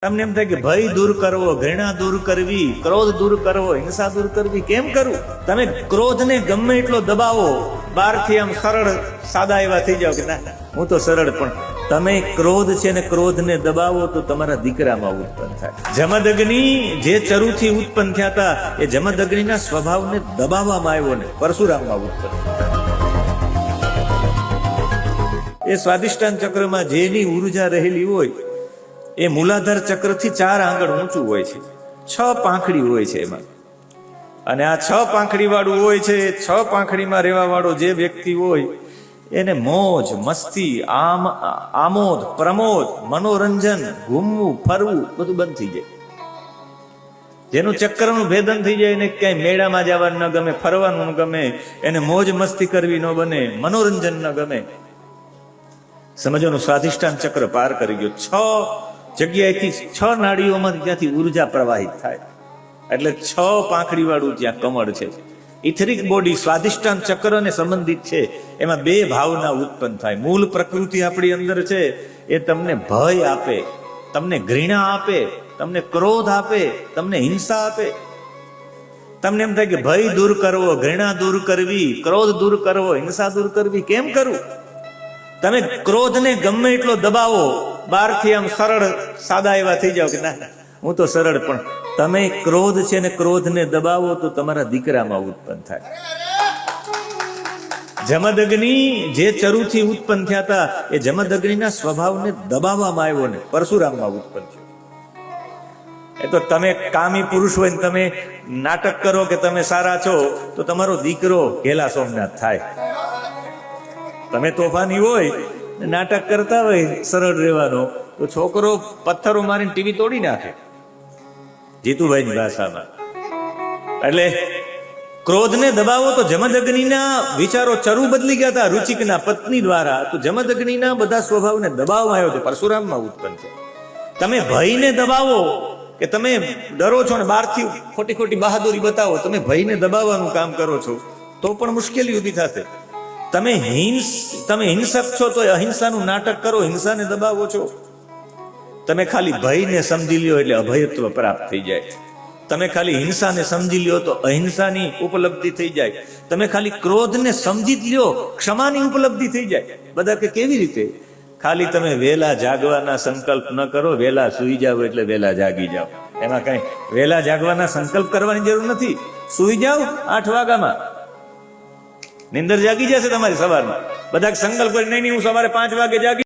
તમને એમ થાય કે ભય દૂર કરવો, ઘૃણા દૂર કરવી, ક્રોધ દૂર કરવો, હિંસા દૂર કરવી, કેમ કરવું? તમે ક્રોધને ગમે એટલો દબાવો, બહારથી આમ સરળ સાદા એવા થઈ જાવ કે ના હું તો સરળ, પણ તમે ક્રોધ છે ને ક્રોધને દબાવો તો તમારા દીકરામાં ઉત્પન્ન થાય. જમદગ્નિ જે ચરુથી ઉત્પન્ન થયા હતા એ જમદગ્નિના સ્વભાવને દબાવવામાં આવ્યો ને પરશુરામમાં ઉત્પન્ન થયા. એ સ્વાદિષ્ટાન ચક્રમાં જેની ઉર્જા રહેલી હોય એ મૂલાધાર ચક્રથી 4 આંગળ ઊંચું હોય છે. 6 પાંખડી હોય છે એમાં, અને આ 6 પાંખડી વાળું હોય છે. 6 પાંખડીમાં રહેવા વાળો જે વ્યક્તિ હોય એને મોજ મસ્તી, આમોદ પ્રમોદ, મનોરંજન, ઘૂમવું ફરવું બધું બંધ થઈ જાય. જેનું ચક્રનું ભેદન થઈ જાય, એને ક્યાંય મેળામાં જવાનું ન ગમે, ફરવાનું ન ગમે, એને મોજ મસ્તી કરવી ન બને, મનોરંજન ન ગમે. સમજવાનું, સ્વાધિષ્ઠાન ચક્ર પાર કરી ગયો. 6 જગ્યાએથી 6 નાડીઓમાં ત્યાંથી ઉર્જા પ્રવાહિત થાય, એટલે 6 પાંખડી વાળું ત્યાં કમળ છે. ઇથરિક બોડી સ્વાધિષ્ઠાન ચક્રને સંબંધિત છે. એમાં 2 ભાવના ઉત્પન્ન થાય. મૂળ પ્રકૃતિ આપણી અંદર છે એ તમને ભય આપે, તમને ઘૃણા આપે, તમને ક્રોધ આપે, તમને હિંસા આપે. તમને એમ થાય કે ભય દૂર કરવો, ઘૃણા દૂર કરવી, ક્રોધ દૂર કરવો, હિંસા દૂર કરવી, કેમ કરવું? તમે ક્રોધને ગમે એટલો દબાવો, બહારથી આમ સરળ સાદા એવા થઈ જાવ કે ના હું તો સરળ, પણ તમે ક્રોધ છે ને ક્રોધને દબાવો તો તમારા દીકરામાં ઉત્પન્ન થાય. જમદગ્નિ જે ચરુથી ઉત્પન્ન થયા હતા એ જમદગ્નિના સ્વભાવને દબાવવામાં આવ્યો ને પરશુરામમાં ઉત્પન્ન થયો. એ તો તમે કામી પુરુષ હોય ને તમે નાટક કરો કે તમે સારા છો તો તમારો દીકરો ઘેલા સોમનાથ થાય. તમે તોફાની હોય, નાટક કરતા હોય સરળ રહેવાનો, તો છોકરો પથ્થરો મારીને ટીવી તોડી નાખે, જીતુભાઈની ભાષામાં. એટલે ક્રોધને દબાવો તો જમદગ્નિના વિચારો ચરુ બદલી ગયા હતા રુચિકના પત્ની દ્વારા, તો જમદગ્નિના બધા સ્વભાવને દબાવવામાં આવ્યો તો પરશુરામમાં ઉત્પન્ન છે. તમે ભયને દબાવો કે તમે ડરો છો ને બહારથી ખોટી ખોટી બહાદુરી બતાવો, તમે ભયને દબાવવાનું કામ કરો છો તો પણ મુશ્કેલી ઊભી થશે. તમે હિંસક છો તો અહિંસાનું નાટક કરો, હિંસાને દબાવો છો. તમે ખાલી ભયને સમજી લ્યો એટલે અભયત્વ પ્રાપ્ત થઈ જાય. તમે ખાલી હિંસાને સમજી લ્યો તો અહિંસાની ઉપલબ્ધિ થઈ જાય. તમે ખાલી ક્રોધને સમજી લ્યો, ક્ષમાની ઉપલબ્ધિ થઈ જાય. બધા કે કેવી રીતે? ખાલી તમે વહેલા જાગવાના સંકલ્પ ન કરો, વહેલા સુઈ જાવ એટલે વહેલા જાગી જાવ. એમાં કઈ વહેલા જાગવાના સંકલ્પ કરવાની જરૂર નથી. સુઈ જાવ 8 વાગ્યામાં, નિંદર જાગી જશે તમારી સવારમાં. બધા સંકલ્પ કરી નહીં હું સવારે 5 વાગે જાગી